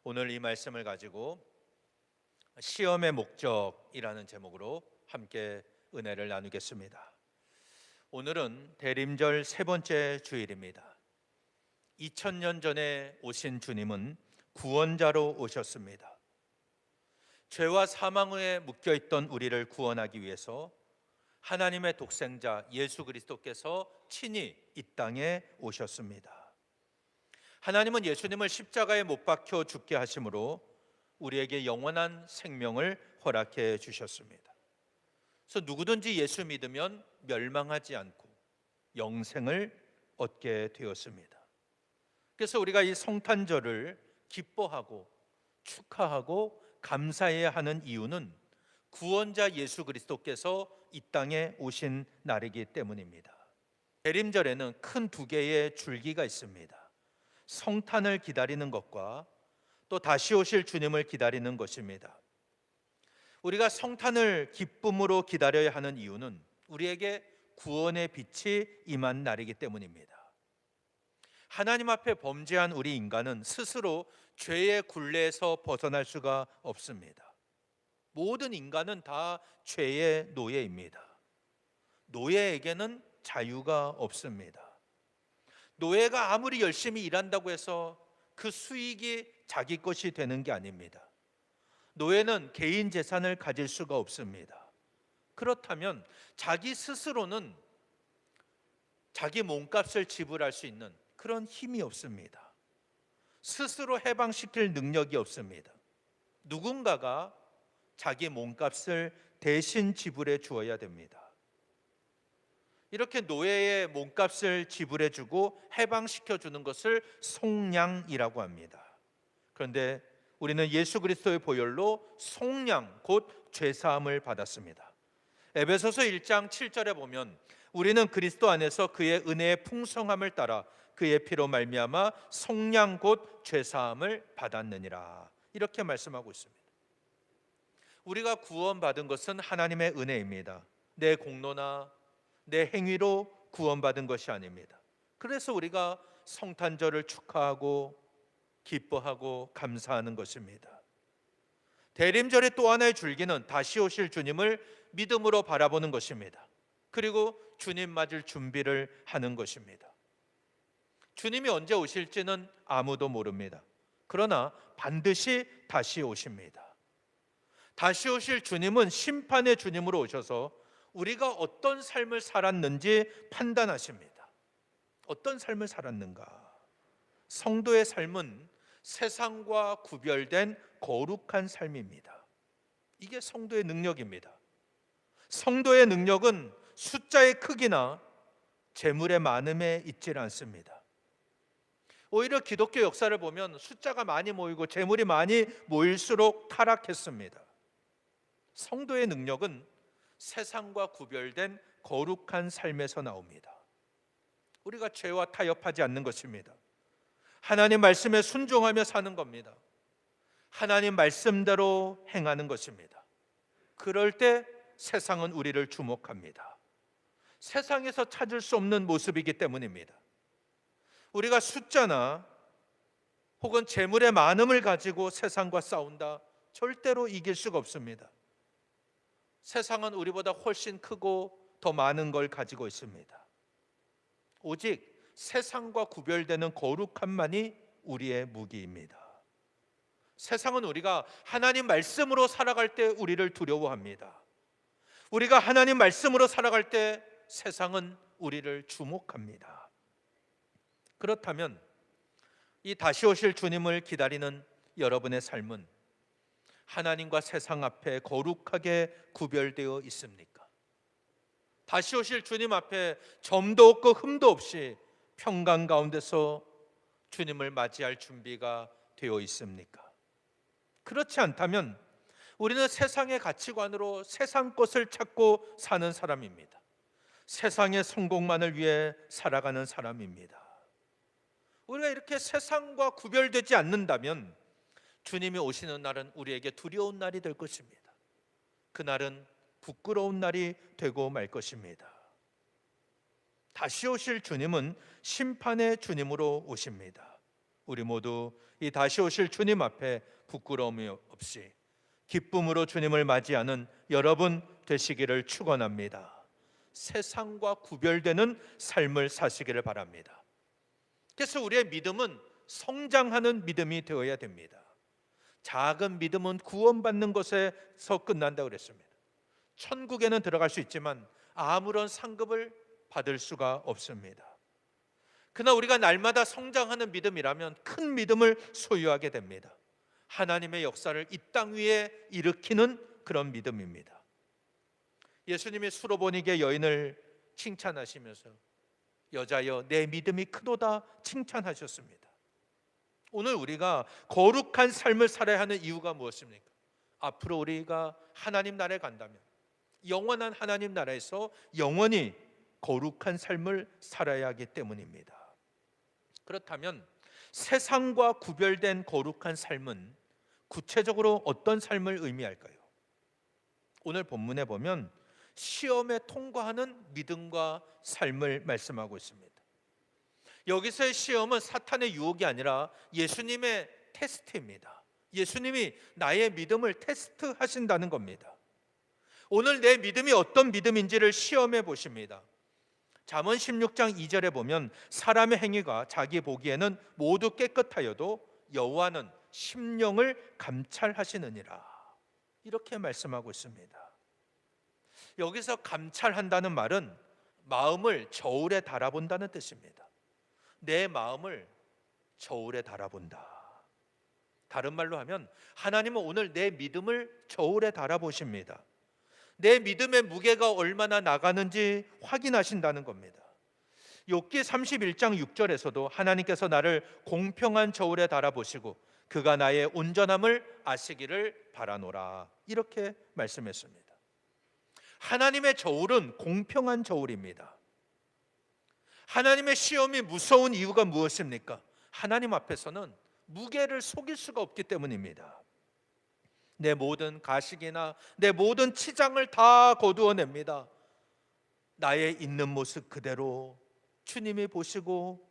오늘 이 말씀을 가지고 시험의 목적이라는 제목으로 함께 은혜를 나누겠습니다. 오늘은 대림절 세 번째 주일입니다. 2000년 전에 오신 주님은 구원자로 오셨습니다. 죄와 사망에 묶여있던 우리를 구원하기 위해서 하나님의 독생자 예수 그리스도께서 친히 이 땅에 오셨습니다. 하나님은 예수님을 십자가에 못 박혀 죽게 하심으로 우리에게 영원한 생명을 허락해 주셨습니다. 그래서 누구든지 예수 믿으면 멸망하지 않고 영생을 얻게 되었습니다. 그래서 우리가 이 성탄절을 기뻐하고 축하하고 감사해야 하는 이유는 구원자 예수 그리스도께서 이 땅에 오신 날이기 때문입니다. 대림절에는 큰 두 개의 줄기가 있습니다. 성탄을 기다리는 것과 또 다시 오실 주님을 기다리는 것입니다. 우리가 성탄을 기쁨으로 기다려야 하는 이유는 우리에게 구원의 빛이 임한 날이기 때문입니다. 하나님 앞에 범죄한 우리 인간은 스스로 죄의 굴레에서 벗어날 수가 없습니다. 모든 인간은 다 죄의 노예입니다. 노예에게는 자유가 없습니다. 노예가 아무리 열심히 일한다고 해서 그 수익이 자기 것이 되는 게 아닙니다. 노예는 개인 재산을 가질 수가 없습니다. 그렇다면 자기 스스로는 자기 몸값을 지불할 수 있는 그런 힘이 없습니다. 스스로 해방시킬 능력이 없습니다. 누군가가 자기 몸값을 대신 지불해 주어야 됩니다. 이렇게 노예의 몸값을 지불해 주고 해방시켜 주는 것을 속량이라고 합니다. 그런데 우리는 예수 그리스도의 보혈로 속량 곧 죄사함을 받았습니다. 에베소서 1장 7절에 보면 우리는 그리스도 안에서 그의 은혜의 풍성함을 따라 그의 피로 말미암아 속량 곧 죄사함을 받았느니라, 이렇게 말씀하고 있습니다. 우리가 구원받은 것은 하나님의 은혜입니다. 내 공로나 내 행위로 구원받은 것이 아닙니다. 그래서 우리가 성탄절을 축하하고 기뻐하고 감사하는 것입니다. 대림절의 또 하나의 줄기는 다시 오실 주님을 믿음으로 바라보는 것입니다. 그리고 주님 맞을 준비를 하는 것입니다. 주님이 언제 오실지는 아무도 모릅니다. 그러나 반드시 다시 오십니다. 다시 오실 주님은 심판의 주님으로 오셔서 우리가 어떤 삶을 살았는지 판단하십니다. 어떤 삶을 살았는가? 성도의 삶은 세상과 구별된 거룩한 삶입니다. 이게 성도의 능력입니다. 성도의 능력은 숫자의 크기나 재물의 많음에 있질 않습니다. 오히려 기독교 역사를 보면 숫자가 많이 모이고 재물이 많이 모일수록 타락했습니다. 성도의 능력은 세상과 구별된 거룩한 삶에서 나옵니다. 우리가 죄와 타협하지 않는 것입니다. 하나님 말씀에 순종하며 사는 겁니다. 하나님 말씀대로 행하는 것입니다. 그럴 때 세상은 우리를 주목합니다. 세상에서 찾을 수 없는 모습이기 때문입니다. 우리가 숫자나 혹은 재물의 많음을 가지고 세상과 싸운다, 절대로 이길 수가 없습니다. 세상은 우리보다 훨씬 크고 더 많은 걸 가지고 있습니다. 오직 세상과 구별되는 거룩함만이 우리의 무기입니다. 세상은 우리가 하나님 말씀으로 살아갈 때 우리를 두려워합니다. 우리가 하나님 말씀으로 살아갈 때 세상은 우리를 주목합니다. 그렇다면 이 다시 오실 주님을 기다리는 여러분의 삶은 하나님과 세상 앞에 거룩하게 구별되어 있습니까? 다시 오실 주님 앞에 점도 없고 흠도 없이 평강 가운데서 주님을 맞이할 준비가 되어 있습니까? 그렇지 않다면 우리는 세상의 가치관으로 세상 것을 찾고 사는 사람입니다. 세상의 성공만을 위해 살아가는 사람입니다. 우리가 이렇게 세상과 구별되지 않는다면 주님이 오시는 날은 우리에게 두려운 날이 될 것입니다. 그날은 부끄러운 날이 되고 말 것입니다. 다시 오실 주님은 심판의 주님으로 오십니다. 우리 모두 이 다시 오실 주님 앞에 부끄러움이 없이 기쁨으로 주님을 맞이하는 여러분 되시기를 축원합니다. 세상과 구별되는 삶을 사시기를 바랍니다. 그래서 우리의 믿음은 성장하는 믿음이 되어야 됩니다. 작은 믿음은 구원받는 것에서 끝난다고 그랬습니다. 천국에는 들어갈 수 있지만 아무런 상급을 받을 수가 없습니다. 그러나 우리가 날마다 성장하는 믿음이라면 큰 믿음을 소유하게 됩니다. 하나님의 역사를 이 땅 위에 일으키는 그런 믿음입니다. 예수님이 수로보니게 여인을 칭찬하시면서 여자여 내 믿음이 크도다 칭찬하셨습니다. 오늘 우리가 거룩한 삶을 살아야 하는 이유가 무엇입니까? 앞으로 우리가 하나님 나라에 간다면 영원한 하나님 나라에서 영원히 거룩한 삶을 살아야 하기 때문입니다. 그렇다면 세상과 구별된 거룩한 삶은 구체적으로 어떤 삶을 의미할까요? 오늘 본문에 보면 시험에 통과하는 믿음과 삶을 말씀하고 있습니다. 여기서의 시험은 사탄의 유혹이 아니라 예수님의 테스트입니다. 예수님이 나의 믿음을 테스트하신다는 겁니다. 오늘 내 믿음이 어떤 믿음인지를 시험해 보십니다. 잠언 16장 2절에 보면 사람의 행위가 자기 보기에는 모두 깨끗하여도 여호와는 심령을 감찰하시느니라, 이렇게 말씀하고 있습니다. 여기서 감찰한다는 말은 마음을 저울에 달아본다는 뜻입니다. 내 마음을 저울에 달아본다. 다른 말로 하면 하나님은 오늘 내 믿음을 저울에 달아보십니다. 내 믿음의 무게가 얼마나 나가는지 확인하신다는 겁니다. 욥기 31장 6절에서도 하나님께서 나를 공평한 저울에 달아보시고 그가 나의 온전함을 아시기를 바라노라, 이렇게 말씀했습니다. 하나님의 저울은 공평한 저울입니다. 하나님의 시험이 무서운 이유가 무엇입니까? 하나님 앞에서는 무게를 속일 수가 없기 때문입니다. 내 모든 가식이나 내 모든 치장을 다 거두어냅니다. 나의 있는 모습 그대로 주님이 보시고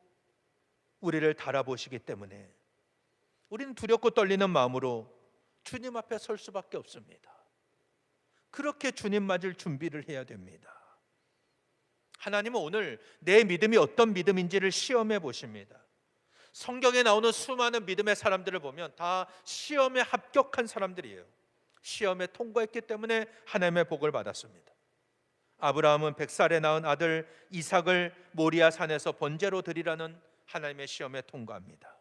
우리를 달아보시기 때문에 우리는 두렵고 떨리는 마음으로 주님 앞에 설 수밖에 없습니다. 그렇게 주님 맞을 준비를 해야 됩니다. 하나님은 오늘 내 믿음이 어떤 믿음인지를 시험해 보십니다. 성경에 나오는 수많은 믿음의 사람들을 보면 다 시험에 합격한 사람들이에요. 시험에 통과했기 때문에 하나님의 복을 받았습니다. 아브라함은 100살에 낳은 아들 이삭을 모리아 산에서 번제로 드리라는 하나님의 시험에 통과합니다.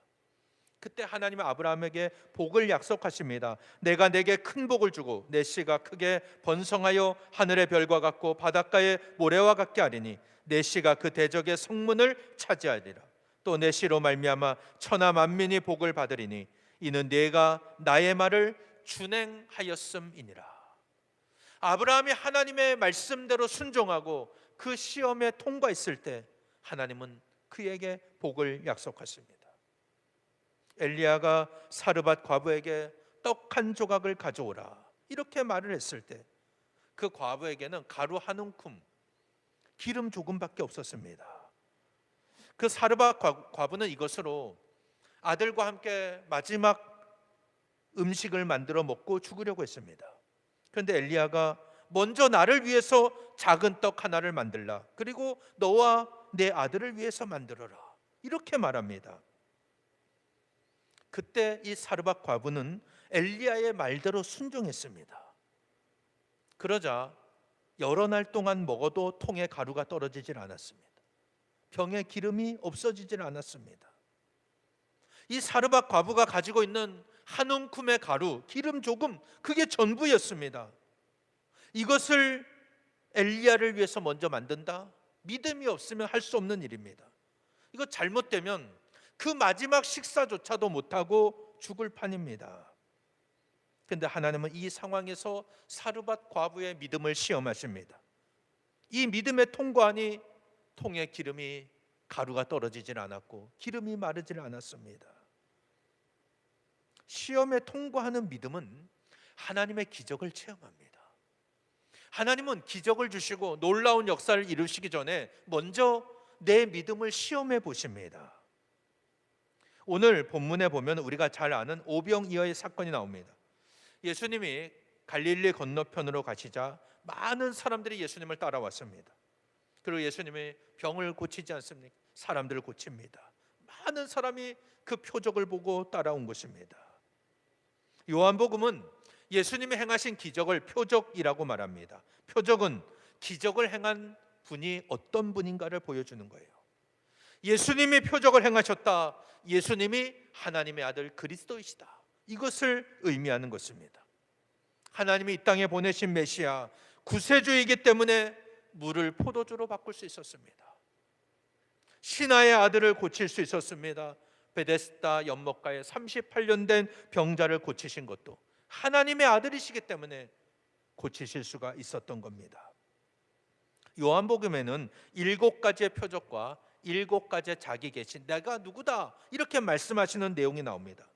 그때 하나님은 아브라함에게 복을 약속하십니다. 내가 내게 큰 복을 주고 내 씨가 크게 번성하여 하늘의 별과 같고 바닷가의 모래와 같게 하리니 내 씨가 그 대적의 성문을 차지하리라. 또 내 씨로 말미암아 천하 만민이 복을 받으리니 이는 네가 나의 말을 준행하였음이니라. 아브라함이 하나님의 말씀대로 순종하고 그 시험에 통과했을 때 하나님은 그에게 복을 약속하십니다. 엘리야가 사르밧 과부에게 떡 한 조각을 가져오라, 이렇게 말을 했을 때 그 과부에게는 가루 한 움큼, 기름 조금밖에 없었습니다. 그 사르밧 과부는 이것으로 아들과 함께 마지막 음식을 만들어 먹고 죽으려고 했습니다. 그런데 엘리야가 먼저 나를 위해서 작은 떡 하나를 만들라, 그리고 너와 내 아들을 위해서 만들어라, 이렇게 말합니다. 그때 이 사르밧 과부는 엘리야의 말대로 순종했습니다. 그러자 여러 날 동안 먹어도 통에 가루가 떨어지질 않았습니다. 병에 기름이 없어지질 않았습니다. 이 사르밧 과부가 가지고 있는 한 움큼의 가루, 기름 조금, 그게 전부였습니다. 이것을 엘리야를 위해서 먼저 만든다? 믿음이 없으면 할 수 없는 일입니다. 이거 잘못되면 그 마지막 식사조차도 못하고 죽을 판입니다. 그런데 하나님은 이 상황에서 사르밧 과부의 믿음을 시험하십니다. 이 믿음에 통과하니 통에 기름이, 가루가 떨어지질 않았고 기름이 마르질 않았습니다. 시험에 통과하는 믿음은 하나님의 기적을 체험합니다. 하나님은 기적을 주시고 놀라운 역사를 이루시기 전에 먼저 내 믿음을 시험해 보십니다. 오늘 본문에 보면 우리가 잘 아는 오병이어의 사건이 나옵니다. 예수님이 갈릴리 건너편으로 가시자 많은 사람들이 예수님을 따라왔습니다. 그리고 예수님이 병을 고치지 않습니까? 사람들을 고칩니다. 많은 사람이 그 표적을 보고 따라온 것입니다. 요한복음은 예수님이 행하신 기적을 표적이라고 말합니다. 표적은 기적을 행한 분이 어떤 분인가를 보여주는 거예요. 예수님이 표적을 행하셨다. 예수님이 하나님의 아들 그리스도이시다. 이것을 의미하는 것입니다. 하나님이 이 땅에 보내신 메시아 구세주이기 때문에 물을 포도주로 바꿀 수 있었습니다. 신하의 아들을 고칠 수 있었습니다. 베데스다 연못가에 38년 된 병자를 고치신 것도 하나님의 아들이시기 때문에 고치실 수가 있었던 겁니다. 요한복음에는 7가지의 표적과 7가지의 자기 계신 내가 누구다 이렇게 말씀하시는 내용이 나옵니다.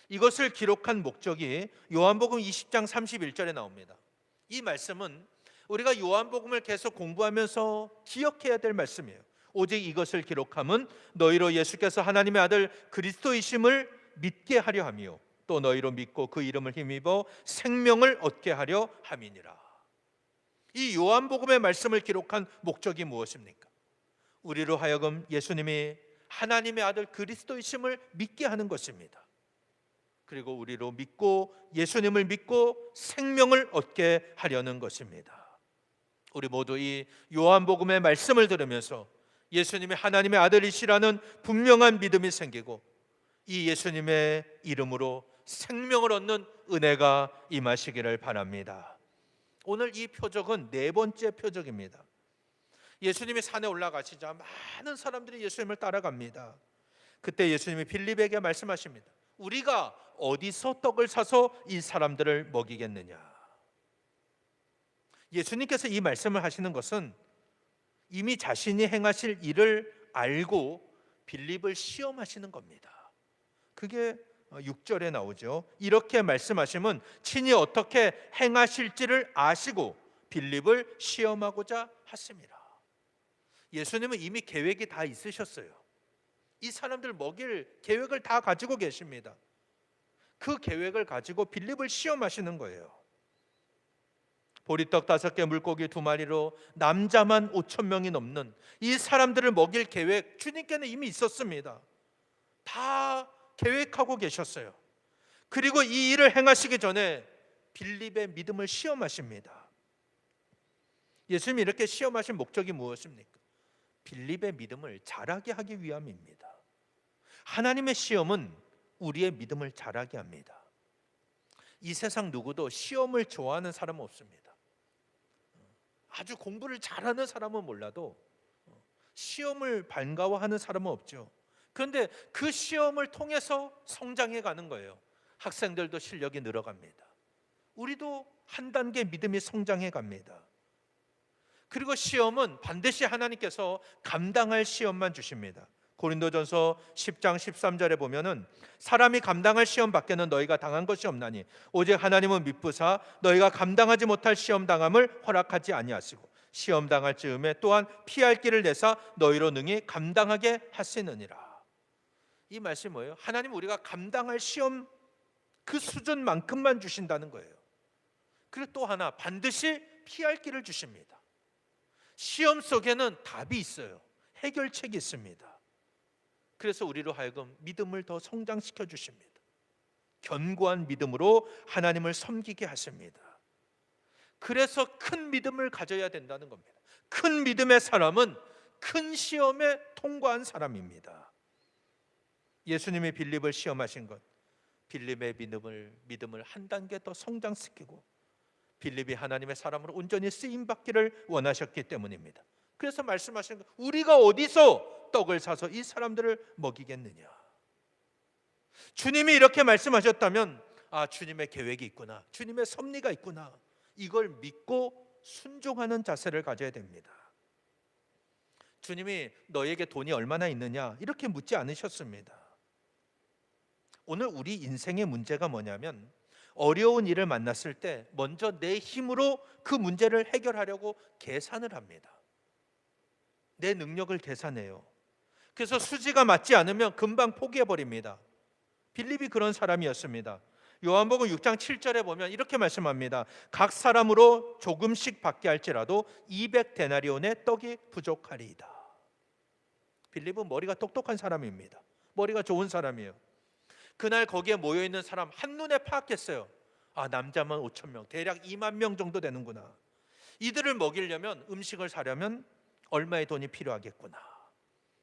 이것을 기록한 목적이 요한복음 20장 31절에 나옵니다. 이 말씀은 우리가 요한복음을 계속 공부하면서 기억해야 될 말씀이에요. 오직 이것을 기록함은 너희로 예수께서 하나님의 아들 그리스도이심을 믿게 하려 하며 또 너희로 믿고 그 이름을 힘입어 생명을 얻게 하려 함이니라. 이 요한복음의 말씀을 기록한 목적이 무엇입니까? 우리로 하여금 예수님이 하나님의 아들 그리스도이심을 믿게 하는 것입니다. 그리고 우리로 믿고 예수님을 믿고 생명을 얻게 하려는 것입니다. 우리 모두 이 요한복음의 말씀을 들으면서 예수님이 하나님의 아들이시라는 분명한 믿음이 생기고 이 예수님의 이름으로 생명을 얻는 은혜가 임하시기를 바랍니다. 오늘 이 표적은 4번째 표적입니다. 예수님이 산에 올라가시자 많은 사람들이 예수님을 따라갑니다. 그때 예수님이 빌립에게 말씀하십니다. 우리가 어디서 떡을 사서 이 사람들을 먹이겠느냐. 예수님께서 이 말씀을 하시는 것은 이미 자신이 행하실 일을 알고 빌립을 시험하시는 겁니다. 그게 6절에 나오죠. 이렇게 말씀하시면 친히 어떻게 행하실지를 아시고 빌립을 시험하고자 하십니다. 예수님은 이미 계획이 다 있으셨어요. 이 사람들 먹일 계획을 다 가지고 계십니다. 그 계획을 가지고 빌립을 시험하시는 거예요. 보리떡 5개 물고기 2마리로 남자만 5,000명이 넘는 이 사람들을 먹일 계획 주님께는 이미 있었습니다. 다 계획하고 계셨어요. 그리고 이 일을 행하시기 전에 빌립의 믿음을 시험하십니다. 예수님이 이렇게 시험하신 목적이 무엇입니까? 빌립의 믿음을 자라게 하기 위함입니다. 하나님의 시험은 우리의 믿음을 자라게 합니다. 이 세상 누구도 시험을 좋아하는 사람은 없습니다. 아주 공부를 잘하는 사람은 몰라도 시험을 반가워하는 사람은 없죠. 그런데 그 시험을 통해서 성장해 가는 거예요. 학생들도 실력이 늘어갑니다. 우리도 한 단계 믿음이 성장해 갑니다. 그리고 시험은 반드시 하나님께서 감당할 시험만 주십니다. 고린도전서 10장 13절에 보면은 사람이 감당할 시험 밖에는 너희가 당한 것이 없나니 오직 하나님은 미쁘사 너희가 감당하지 못할 시험 당함을 허락하지 아니하시고 시험 당할 즈음에 또한 피할 길을 내사 너희로 능히 감당하게 하시느니라. 이 말씀이 뭐예요? 하나님 우리가 감당할 시험 그 수준만큼만 주신다는 거예요. 그리고 또 하나 반드시 피할 길을 주십니다. 시험 속에는 답이 있어요. 해결책이 있습니다. 그래서 우리로 하여금 믿음을 더 성장시켜 주십니다. 견고한 믿음으로 하나님을 섬기게 하십니다. 그래서 큰 믿음을 가져야 된다는 겁니다. 큰 믿음의 사람은 큰 시험에 통과한 사람입니다. 예수님이 빌립을 시험하신 것, 빌립의 믿음을 한 단계 더 성장시키고 빌립이 하나님의 사람으로 온전히 쓰임받기를 원하셨기 때문입니다. 그래서 말씀하시는 것, 우리가 어디서 떡을 사서 이 사람들을 먹이겠느냐. 주님이 이렇게 말씀하셨다면 주님의 계획이 있구나, 주님의 섭리가 있구나, 이걸 믿고 순종하는 자세를 가져야 됩니다. 주님이 너에게 돈이 얼마나 있느냐 이렇게 묻지 않으셨습니다. 오늘 우리 인생의 문제가 뭐냐면 어려운 일을 만났을 때 먼저 내 힘으로 그 문제를 해결하려고 계산을 합니다. 내 능력을 계산해요. 그래서 수지가 맞지 않으면 금방 포기해 버립니다. 빌립이 그런 사람이었습니다. 요한복음 6장 7절에 보면 이렇게 말씀합니다. 각 사람으로 조금씩 받게 할지라도 200데나리온의 떡이 부족하리이다. 빌립은 머리가 똑똑한 사람입니다. 머리가 좋은 사람이에요. 그날 거기에 모여있는 사람 한눈에 파악했어요. 아, 남자만 5천 명, 대략 2만 명 정도 되는구나. 이들을 먹이려면, 음식을 사려면 얼마의 돈이 필요하겠구나.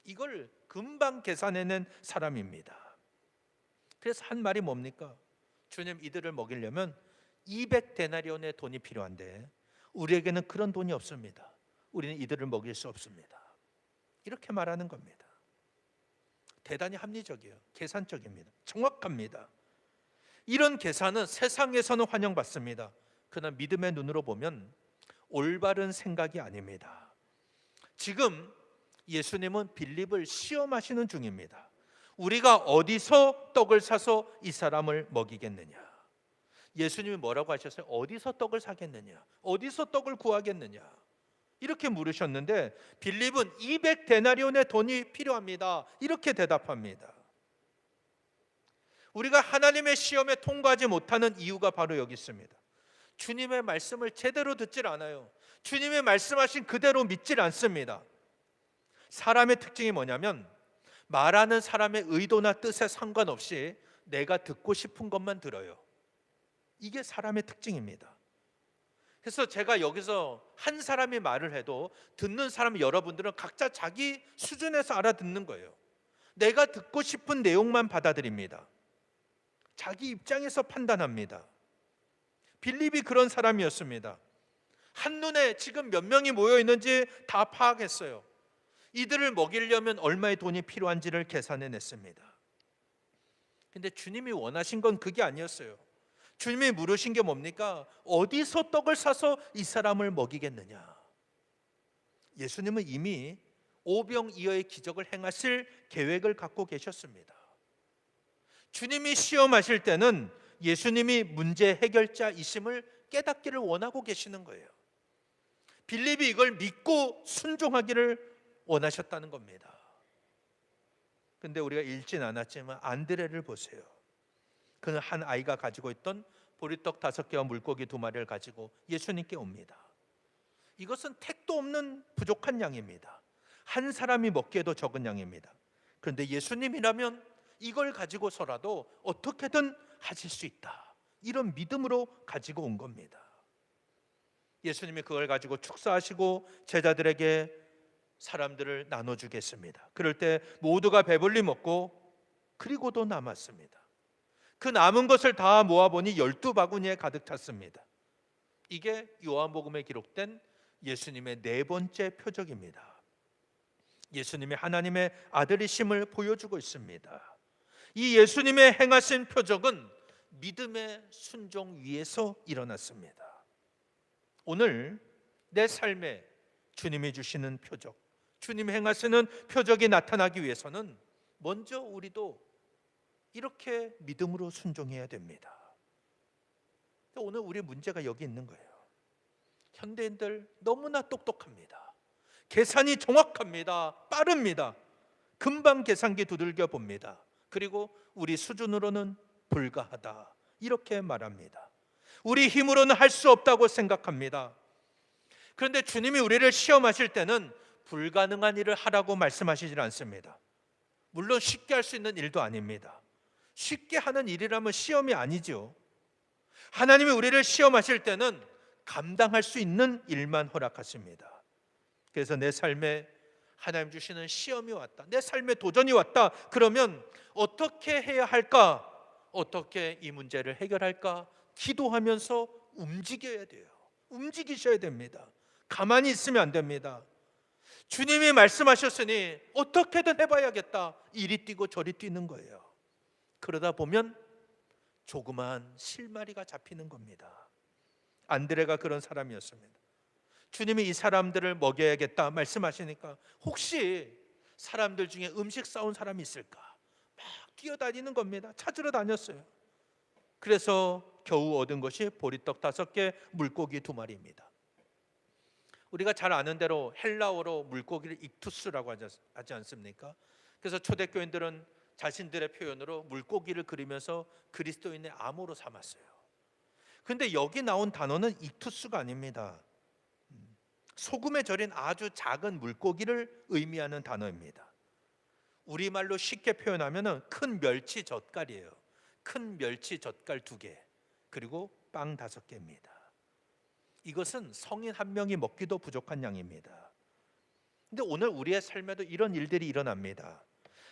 이걸 금방 계산해낸 사람입니다. 그래서 한 말이 뭡니까? 주님, 이들을 먹이려면 200데나리온의 돈이 필요한데 우리에게는 그런 돈이 없습니다. 우리는 이들을 먹일 수 없습니다. 이렇게 말하는 겁니다. 대단히 합리적이에요. 계산적입니다. 정확합니다. 이런 계산은 세상에서는 환영받습니다. 그러나 믿음의 눈으로 보면 올바른 생각이 아닙니다. 지금 예수님은 빌립을 시험하시는 중입니다. 우리가 어디서 떡을 사서 이 사람을 먹이겠느냐? 예수님이 뭐라고 하셨어요? 어디서 떡을 사겠느냐? 어디서 떡을 구하겠느냐? 이렇게 물으셨는데 빌립은 200데나리온의 돈이 필요합니다. 이렇게 대답합니다. 우리가 하나님의 시험에 통과하지 못하는 이유가 바로 여기 있습니다. 주님의 말씀을 제대로 듣질 않아요. 주님의 말씀하신 그대로 믿질 않습니다. 사람의 특징이 뭐냐면 말하는 사람의 의도나 뜻에 상관없이 내가 듣고 싶은 것만 들어요. 이게 사람의 특징입니다. 그래서 제가 여기서 한 사람이 말을 해도 듣는 사람 여러분들은 각자 자기 수준에서 알아듣는 거예요. 내가 듣고 싶은 내용만 받아들입니다. 자기 입장에서 판단합니다. 빌립이 그런 사람이었습니다. 한눈에 지금 몇 명이 모여 있는지 다 파악했어요. 이들을 먹이려면 얼마의 돈이 필요한지를 계산해냈습니다. 근데 주님이 원하신 건 그게 아니었어요. 주님이 물으신 게 뭡니까? 어디서 떡을 사서 이 사람을 먹이겠느냐? 예수님은 이미 오병이어의 기적을 행하실 계획을 갖고 계셨습니다. 주님이 시험하실 때는 예수님이 문제 해결자이심을 깨닫기를 원하고 계시는 거예요. 빌립이 이걸 믿고 순종하기를 원하셨다는 겁니다. 근데 우리가 읽진 않았지만 안드레를 보세요. 그는 한 아이가 가지고 있던 보리떡 5개와 물고기 2마리를 가지고 예수님께 옵니다. 이것은 택도 없는 부족한 양입니다. 한 사람이 먹기에도 적은 양입니다. 그런데 예수님이라면 이걸 가지고서라도 어떻게든 하실 수 있다. 이런 믿음으로 가지고 온 겁니다. 예수님이 그걸 가지고 축사하시고 제자들에게 사람들을 나눠주겠습니다. 그럴 때 모두가 배불리 먹고 그리고도 남았습니다. 그 남은 것을 다 모아보니 12바구니에 가득 찼습니다. 이게 요한복음에 기록된 예수님의 4번째 표적입니다. 예수님이 하나님의 아들이심을 보여주고 있습니다. 이 예수님의 행하신 표적은 믿음의 순종 위에서 일어났습니다. 오늘 내 삶에 주님이 주시는 표적, 주님이 행하시는 표적이 나타나기 위해서는 먼저 우리도 이렇게 믿음으로 순종해야 됩니다. 오늘 우리 문제가 여기 있는 거예요. 현대인들 너무나 똑똑합니다. 계산이 정확합니다. 빠릅니다. 금방 계산기 두들겨 봅니다. 그리고 우리 수준으로는 불가하다 이렇게 말합니다. 우리 힘으로는 할 수 없다고 생각합니다. 그런데 주님이 우리를 시험하실 때는 불가능한 일을 하라고 말씀하시질 않습니다. 물론 쉽게 할 수 있는 일도 아닙니다. 쉽게 하는 일이라면 시험이 아니죠. 하나님이 우리를 시험하실 때는 감당할 수 있는 일만 허락하십니다. 그래서 내 삶에 하나님 주시는 시험이 왔다, 내 삶에 도전이 왔다, 그러면 어떻게 해야 할까? 어떻게 이 문제를 해결할까? 기도하면서 움직여야 돼요. 움직이셔야 됩니다. 가만히 있으면 안 됩니다. 주님이 말씀하셨으니 어떻게든 해봐야겠다. 이리 뛰고 저리 뛰는 거예요. 그러다 보면 조그마한 실마리가 잡히는 겁니다. 안드레가 그런 사람이었습니다. 주님이 이 사람들을 먹여야겠다 말씀하시니까 혹시 사람들 중에 음식 싸온 사람이 있을까? 막 뛰어다니는 겁니다. 찾으러 다녔어요. 그래서 겨우 얻은 것이 보리떡 5개, 물고기 2마리입니다. 우리가 잘 아는 대로 헬라어로 물고기를 익투스라고 하지 않습니까? 그래서 초대교인들은 자신들의 표현으로 물고기를 그리면서 그리스도인의 암호로 삼았어요. 근데 여기 나온 단어는 이투스가 아닙니다. 소금에 절인 아주 작은 물고기를 의미하는 단어입니다. 우리말로 쉽게 표현하면 큰 멸치 젓갈이에요. 큰 멸치 젓갈 2개, 그리고 빵 5개입니다. 이것은 성인 한 명이 먹기도 부족한 양입니다. 근데 오늘 우리의 삶에도 이런 일들이 일어납니다.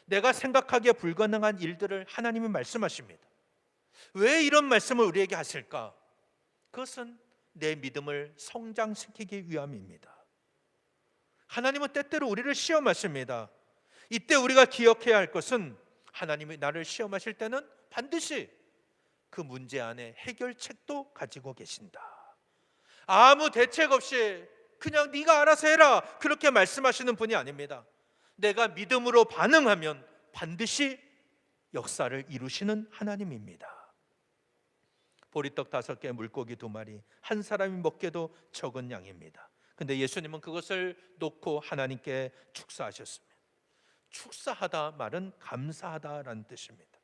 내가 생각하기에 불가능한 일들을 하나님이 말씀하십니다. 왜 이런 말씀을 우리에게 하실까? 그것은 내 믿음을 성장시키기 위함입니다. 하나님은 때때로 우리를 시험하십니다. 이때 우리가 기억해야 할 것은 하나님이 나를 시험하실 때는 반드시 그 문제 안에 해결책도 가지고 계신다. 아무 대책 없이 그냥 네가 알아서 해라 그렇게 말씀하시는 분이 아닙니다. 내가 믿음으로 반응하면 반드시 역사를 이루시는 하나님입니다. 보리떡 5개, 물고기 2마리, 한 사람이 먹게도 적은 양입니다. 근데 예수님은 그것을 놓고 하나님께 축사하셨습니다. 축사하다 말은 감사하다라는 뜻입니다.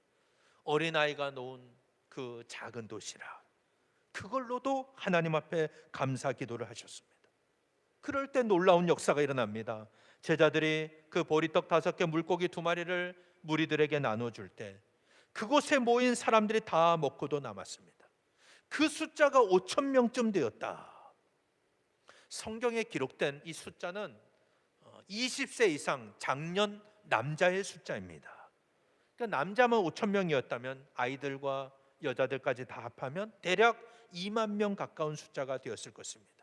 어린아이가 놓은 그 작은 도시락, 그걸로도 하나님 앞에 감사 기도를 하셨습니다. 그럴 때 놀라운 역사가 일어납니다. 제자들이 그 보리떡 5개, 물고기 2마리를 무리들에게 나눠줄 때 그곳에 모인 사람들이 다 먹고도 남았습니다. 그 숫자가 5,000명쯤 되었다. 성경에 기록된 이 숫자는 20세 이상 장년 남자의 숫자입니다. 그러니까 남자만 5,000명이었다면 아이들과 여자들까지 다 합하면 대략 2만 명 가까운 숫자가 되었을 것입니다.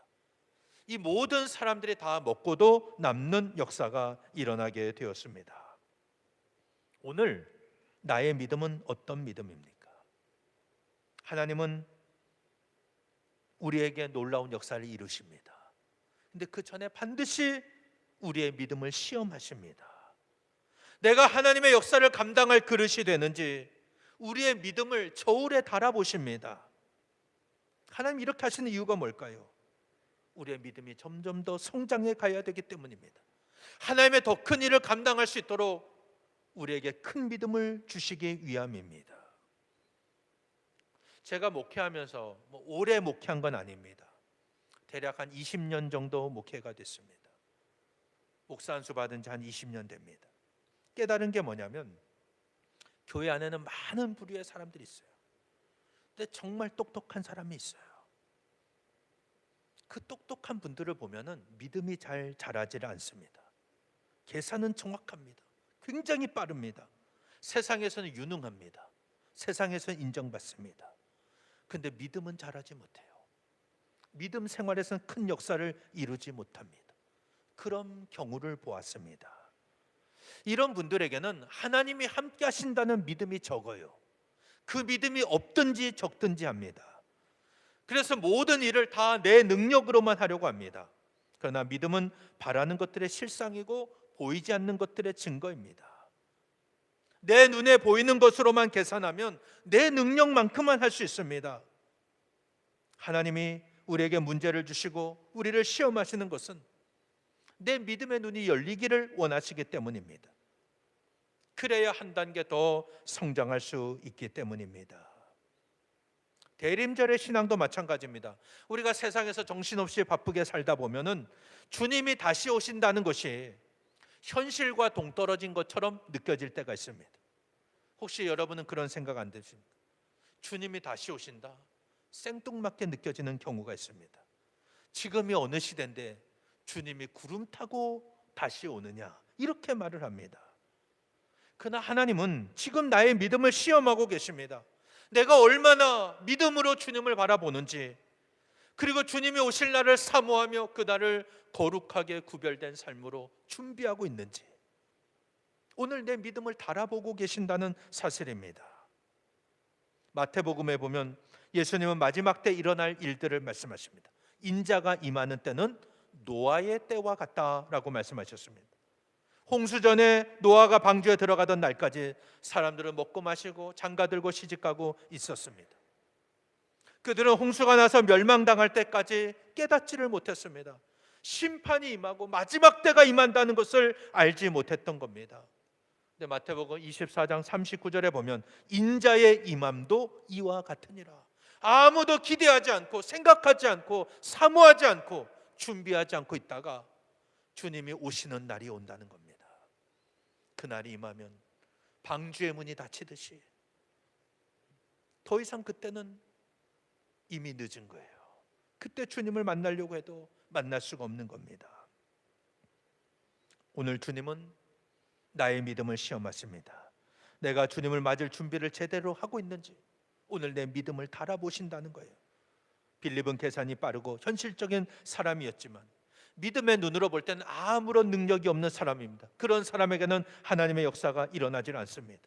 이 모든 사람들이 다 먹고도 남는 역사가 일어나게 되었습니다. 오늘 나의 믿음은 어떤 믿음입니까? 하나님은 우리에게 놀라운 역사를 이루십니다. 근데 그 전에 반드시 우리의 믿음을 시험하십니다. 내가 하나님의 역사를 감당할 그릇이 되는지 우리의 믿음을 저울에 달아보십니다. 하나님 이렇게 하시는 이유가 뭘까요? 우리의 믿음이 점점 더 성장해 가야 되기 때문입니다. 하나님의 더 큰 일을 감당할 수 있도록 우리에게 큰 믿음을 주시기 위함입니다. 제가 목회하면서 오래 목회한 건 아닙니다. 대략 한 20년 정도 목회가 됐습니다. 목사 안수 받은 지 한 20년 됩니다. 깨달은 게 뭐냐면 교회 안에는 많은 부류의 사람들이 있어요. 근데 정말 똑똑한 사람이 있어요. 그 똑똑한 분들을 보면은 믿음이 잘 자라지를 않습니다. 계산은 정확합니다. 굉장히 빠릅니다. 세상에서는 유능합니다. 세상에서는 인정받습니다. 근데 믿음은 자라지 못해요. 믿음 생활에서는 큰 역사를 이루지 못합니다. 그런 경우를 보았습니다. 이런 분들에게는 하나님이 함께 하신다는 믿음이 적어요. 그 믿음이 없든지 적든지 합니다. 그래서 모든 일을 다 내 능력으로만 하려고 합니다. 그러나 믿음은 바라는 것들의 실상이고 보이지 않는 것들의 증거입니다. 내 눈에 보이는 것으로만 계산하면 내 능력만큼만 할 수 있습니다. 하나님이 우리에게 문제를 주시고 우리를 시험하시는 것은 내 믿음의 눈이 열리기를 원하시기 때문입니다. 그래야 한 단계 더 성장할 수 있기 때문입니다. 대림절의 신앙도 마찬가지입니다. 우리가 세상에서 정신없이 바쁘게 살다 보면은 주님이 다시 오신다는 것이 현실과 동떨어진 것처럼 느껴질 때가 있습니다. 혹시 여러분은 그런 생각 안 드십니까? 주님이 다시 오신다, 생뚱맞게 느껴지는 경우가 있습니다. 지금이 어느 시대인데 주님이 구름 타고 다시 오느냐, 이렇게 말을 합니다. 그러나 하나님은 지금 나의 믿음을 시험하고 계십니다. 내가 얼마나 믿음으로 주님을 바라보는지, 그리고 주님이 오실 날을 사모하며 그 날을 거룩하게 구별된 삶으로 준비하고 있는지, 오늘 내 믿음을 달아보고 계신다는 사실입니다. 마태복음에 보면 예수님은 마지막 때 일어날 일들을 말씀하십니다. 인자가 임하는 때는 노아의 때와 같다라고 말씀하셨습니다. 홍수전에 노아가 방주에 들어가던 날까지 사람들은 먹고 마시고 장가들고 시집가고 있었습니다. 그들은 홍수가 나서 멸망당할 때까지 깨닫지를 못했습니다. 심판이 임하고 마지막 때가 임한다는 것을 알지 못했던 겁니다. 근데 마태복음 24장 39절에 보면 인자의 임함도 이와 같으니라. 아무도 기대하지 않고 생각하지 않고 사모하지 않고 준비하지 않고 있다가 주님이 오시는 날이 온다는 겁니다. 그날이 임하면 방주의 문이 닫히듯이 더 이상 그때는 이미 늦은 거예요. 그때 주님을 만나려고 해도 만날 수가 없는 겁니다. 오늘 주님은 나의 믿음을 시험하십니다. 내가 주님을 맞을 준비를 제대로 하고 있는지 오늘 내 믿음을 달아보신다는 거예요. 빌립은 계산이 빠르고 현실적인 사람이었지만 믿음의 눈으로 볼 때는 아무런 능력이 없는 사람입니다. 그런 사람에게는 하나님의 역사가 일어나질 않습니다.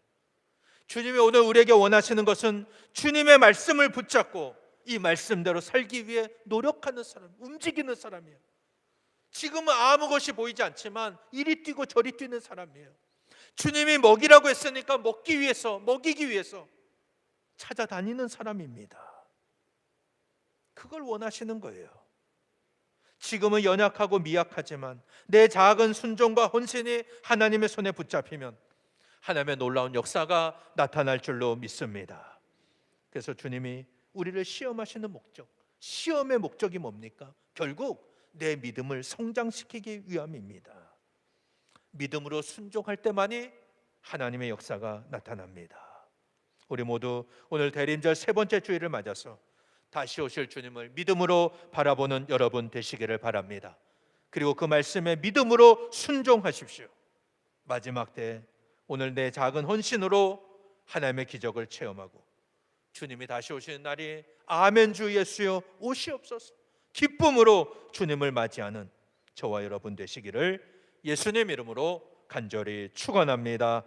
주님이 오늘 우리에게 원하시는 것은 주님의 말씀을 붙잡고 이 말씀대로 살기 위해 노력하는 사람, 움직이는 사람이에요. 지금은 아무 것이 보이지 않지만 이리 뛰고 저리 뛰는 사람이에요. 주님이 먹이라고 했으니까 먹기 위해서, 먹이기 위해서 찾아다니는 사람입니다. 그걸 원하시는 거예요. 지금은 연약하고 미약하지만 내 작은 순종과 헌신이 하나님의 손에 붙잡히면 하나님의 놀라운 역사가 나타날 줄로 믿습니다. 그래서 주님이 우리를 시험하시는 목적, 시험의 목적이 뭡니까? 결국 내 믿음을 성장시키기 위함입니다. 믿음으로 순종할 때만이 하나님의 역사가 나타납니다. 우리 모두 오늘 대림절 세 번째 주일을 맞아서 다시 오실 주님을 믿음으로 바라보는 여러분 되시기를 바랍니다. 그리고 그 말씀에 믿음으로 순종하십시오. 마지막 때 오늘 내 작은 헌신으로 하나님의 기적을 체험하고 주님이 다시 오시는 날이 아멘 주 예수여 오시옵소서 기쁨으로 주님을 맞이하는 저와 여러분 되시기를 예수님 이름으로 간절히 축원합니다.